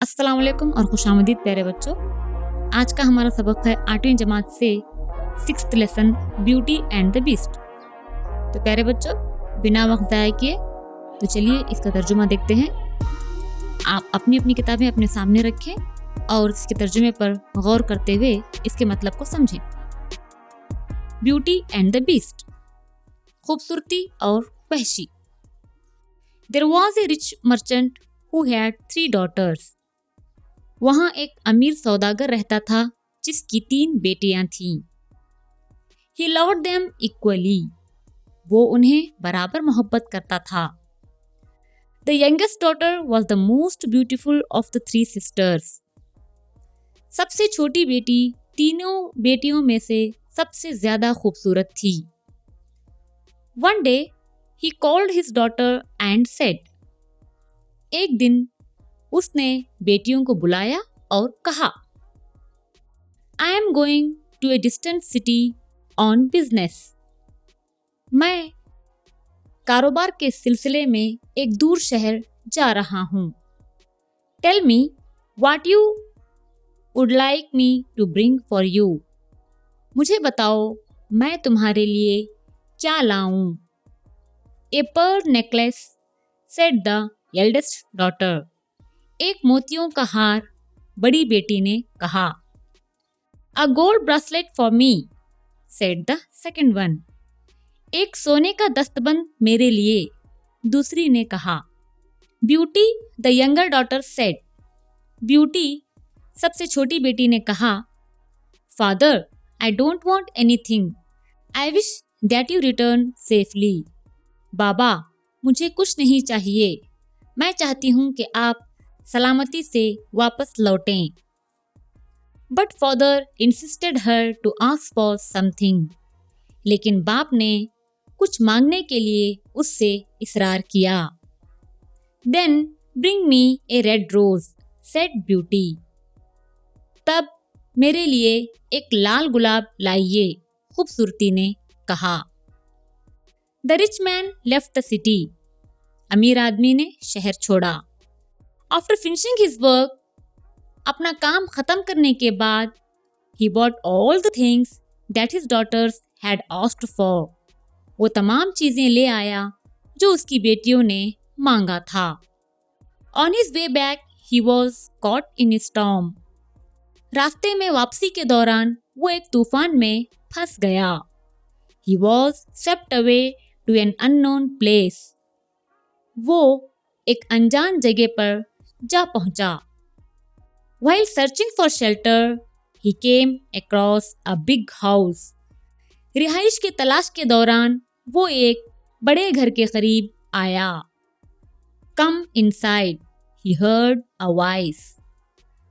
अस्सलाम वालेकुम और खुशामदीद प्यारे बच्चों। आज का हमारा सबक है 8वीं जमात से 6th lesson beauty and the beast. तो प्यारे बच्चों, बिना वक्त ज़ाया किए तो चलिए इसका तर्जुमा देखते हैं। आप अपनी अपनी किताबें अपने सामने रखें और इसके तर्जुमे पर गौर करते हुए इसके मतलब को समझें। ब्यूटी एंड द बीस्ट, खूबसूरती और वहशी। There was a rich merchant who had 3 daughters. वहाँ एक अमीर सौदागर रहता था जिसकी 3 बेटियां थीं। He loved them equally. वो उन्हें बराबर मोहब्बत करता था। The youngest daughter was the most beautiful of the 3 sisters. सबसे छोटी बेटी तीनों बेटियों में से सबसे ज्यादा खूबसूरत थी। One day, he called his daughter and said, एक दिन उसने बेटियों को बुलाया और कहा, I am going to a distant city on business. मैं कारोबार के सिलसिले में एक दूर शहर जा रहा हूँ। Tell me what you would like me to bring for you. मुझे बताओ मैं तुम्हारे लिए क्या लाऊं। A pearl necklace, said the eldest daughter. एक मोतियों का हार, बड़ी बेटी ने कहा। A gold bracelet for me, said the second one. एक सोने का दस्तबंद मेरे लिए, दूसरी ने कहा। Beauty, the younger daughter said. Beauty, सबसे छोटी बेटी ने कहा, Father, I don't want anything. I wish that you return safely. बाबा, मुझे कुछ नहीं चाहिए। मैं चाहती हूँ कि आप सलामती से वापस लौटें। But father insisted her to ask for something. लेकिन बाप ने कुछ मांगने के लिए उससे इसरार किया। Then bring me a red rose, said Beauty. तब मेरे लिए एक लाल गुलाब लाइए, खूबसूरती ने कहा। The rich man left the city. अमीर आदमी ने शहर छोड़ा। After finishing his work, अपना काम खत्म करने के बाद, he bought all the things that his daughters had asked for. वो तमाम चीजें ले आया जो उसकी बेटियों ने मांगा था। On his way back, he was caught in a storm. रास्ते में वापसी के दौरान वो एक तूफान में फंस गया। He was swept away to an unknown place. वो एक अनजान जगह पर जा पहुंचा। While searching for shelter, he came across a big house. रिहाइश की तलाश के दौरान वो एक बड़े घर के करीब आया। Come inside, he heard a voice.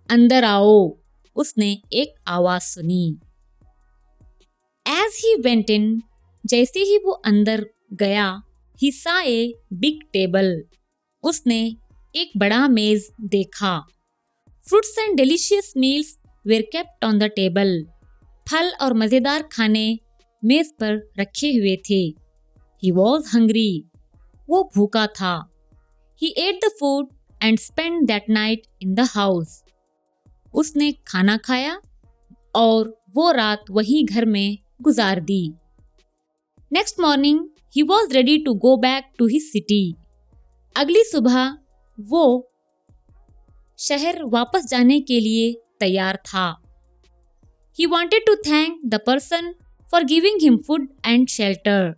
अंदर आओ, उसने एक आवाज सुनी। As he went in, जैसे ही वो अंदर गया, he saw a big table. उसने एक बड़ा मेज देखा। Fruits and delicious meals were kept on the table. फल और मजेदार खाने मेज पर रखे हुए थे। He was hungry. वो भूखा था। He ate the food and spent that night in the house. उसने खाना खाया और वो रात वही घर में गुजार दी। Next morning, he was ready to go back to his city. अगली सुबह वो शहर वापस जाने के लिए तैयार था। He wanted to thank the person for giving him food and shelter.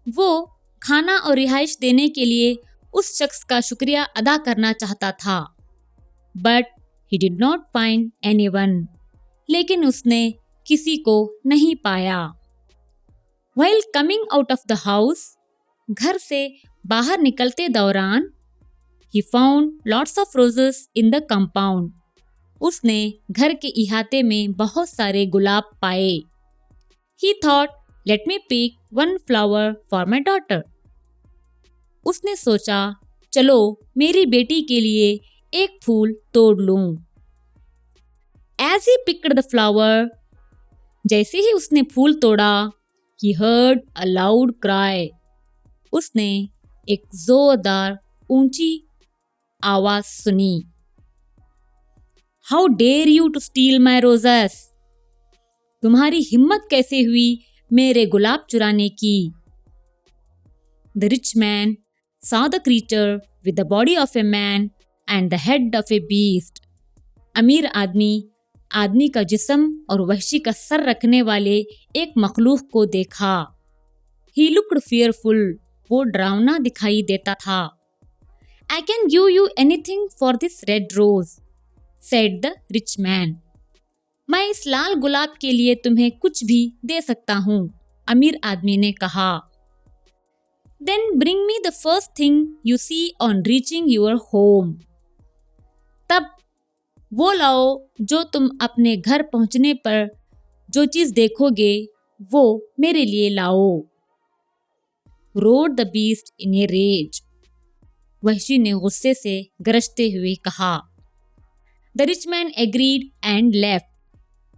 वो खाना और रिहाइश देने के लिए उस शख्स का शुक्रिया अदा करना चाहता था। But he did not find anyone. लेकिन उसने किसी को नहीं पाया। While coming out of the house, घर से बाहर निकलते दौरान, he found lots of roses in the compound. उसने घर के इहाते में बहुत सारे गुलाब पाए। He thought, let me pick one flower for my daughter. उसने सोचा, चलो मेरी बेटी के लिए एक फूल तोड़ लूं। As he picked the flower, जैसे ही उसने फूल तोड़ा, he heard a loud cry. उसने एक जोरदार ऊंची आवाज सुनी। How dare you to steal my roses? तुम्हारी हिम्मत कैसे हुई मेरे गुलाब चुराने की? The rich man saw the creature with the body of a man and the head of a beast. अमीर आदमी आदमी का जिस्म और वहशी का सर रखने वाले एक मखलूक को देखा. He looked fearful. वो डरावना दिखाई देता था. I can give you anything for this red rose, said the rich man. मैं इस लाल गुलाब के लिए तुम्हें कुछ भी दे सकता हूँ, अमीर आदमी ने कहा. Then bring me the first thing you see on reaching your home. तब वो लाओ जो तुम अपने घर पहुंचने पर जो चीज देखोगे वो मेरे लिए लाओ. Roared the beast in a rage. वहशी ने गुस्से से गरजते हुए कहा. The rich man agreed and left.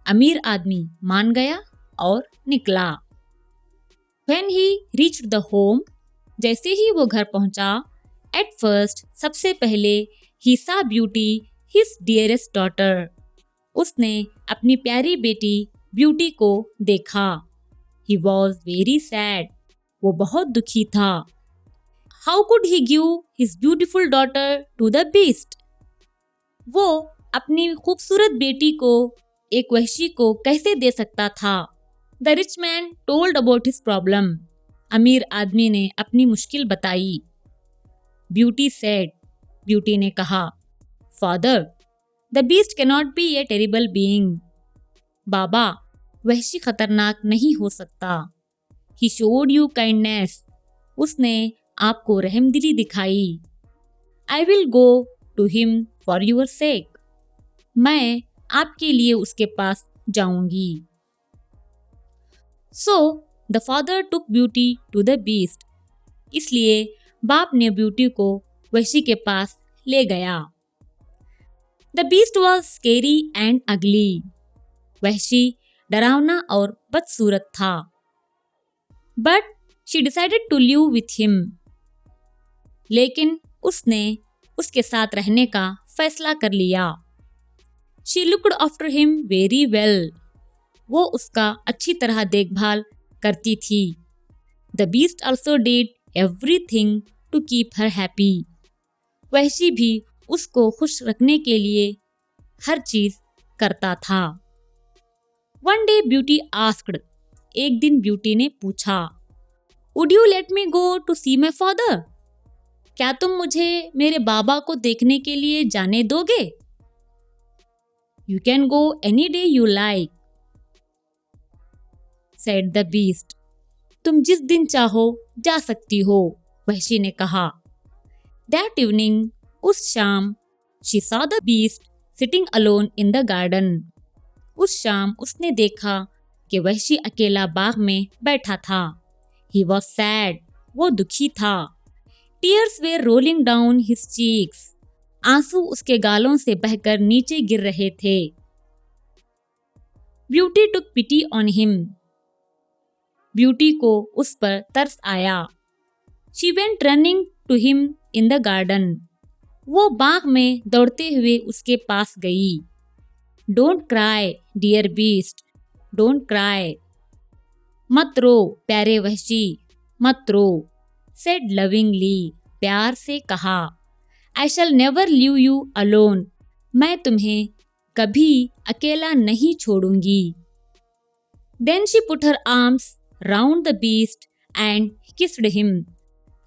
अमीर आदमी मान गया और निकला. When he reached the home, जैसे ही वो घर पहुंचा, at first सबसे पहले he saw Beauty, his dearest daughter. उसने अपनी प्यारी बेटी ब्यूटी को देखा. He was very sad. वो बहुत दुखी था. How could he give his beautiful daughter to the beast? वो अपनी खूबसूरत बेटी को एक वहशी को कैसे दे सकता था? The rich man told about his problem. अमीर आदमी ने अपनी मुश्किल बताई. Beauty said. ब्यूटी ने कहा, Father, the beast cannot be a terrible being. बाबा, वहशी खतरनाक नहीं हो सकता. He showed you kindness. उसने आपको रहमदिली दिखाई. I will go to him for your sake. मैं आपके लिए उसके पास जाऊंगी. So the father took Beauty to the beast. इसलिए बाप ने ब्यूटी को वहशी के पास ले गया. The beast was scary and ugly. वहशी डरावना और बदसूरत था. But she decided to live with him. लेकिन उसने उसके साथ रहने का फैसला कर लिया. She looked after him very well. वो उसका अच्छी तरह देखभाल करती थी. The beast also did everything to keep her happy. वहशी भी उसको खुश रखने के लिए हर चीज करता था. One day Beauty asked. एक दिन ब्यूटी ने पूछा, Would you let me go to see my father? क्या तुम मुझे मेरे बाबा को देखने के लिए जाने दोगे? You can go any day you like, said the beast. तुम जिस दिन चाहो जा सकती हो, वहशी ने कहा. That evening, उस शाम, she saw the beast sitting alone in the garden. उस शाम उसने देखा कि वहशी अकेला बाग में बैठा था. He was sad. वो दुखी था. Tears were rolling down his cheeks. आंसू उसके गालों से बहकर नीचे गिर रहे थे. Beauty took pity on him. Beauty को उस पर तरस आया. She went running to him in the garden. वो बाग में दौड़ते हुए उसके पास गई. Don't cry, dear beast. Don't cry. मत रो, प्यारे वहशी, मत रो. Said lovingly. प्यार से कहा. I shall never leave you alone. मैं तुम्हें कभी अकेला नहीं छोड़ूंगी. Then she put her arms round the beast and kissed him.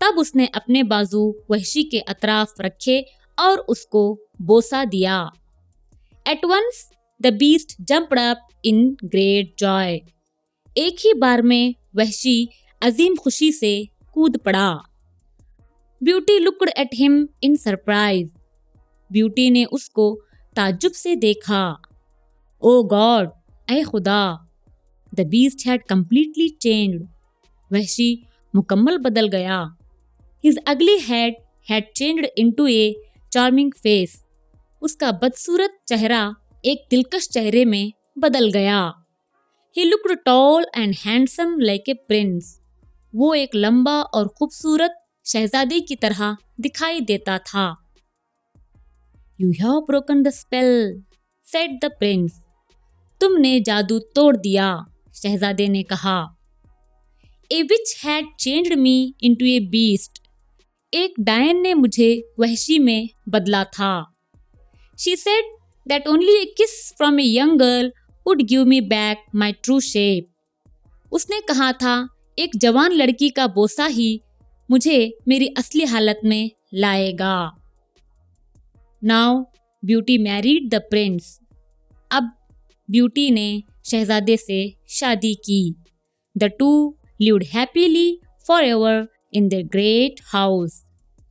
तब उसने अपने बाजू वहशी के अतराफ रखे और उसको बोसा दिया. At once the beast jumped up in great joy. एक ही बार में वहशी अजीम खुशी से कूद पड़ा. Beauty looked at him in surprise. Beauty ने उसको ताज्जुब से देखा. Oh God, ऐ खुदा. The beast had completely changed. वहशी मुकम्मल बदल गया. His ugly head had changed into a charming face. उसका बदसूरत चेहरा एक दिलकश चेहरे में बदल गया. He looked tall and handsome like a prince. वो एक लंबा और खूबसूरत शहजादे की तरह दिखाई देता था. You have broken the spell. said the prince. तुमने जादू तोड़ दिया, शहजादे ने कहा. A witch had changed me into a beast. एक डायन ने मुझे वहशी में बदला था. She said that only a kiss from a young girl would give me back my true shape. उसने कहा था एक जवान लड़की का बोसा ही मुझे मेरी असली हालत में लाएगा. Now beauty married the Prince. अब ब्यूटी ने शहजादे से शादी की. The two lived happily forever in their great house.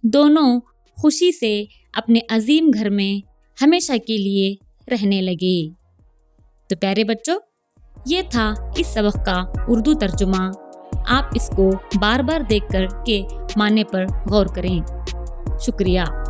दोनों खुशी से अपने अजीम घर में हमेशा के लिए रहने लगे. तो प्यारे बच्चों, ये था इस सबक का उर्दू तर्जुमा. आप इसको बार बार देख कर के माने पर गौर करें. शुक्रिया.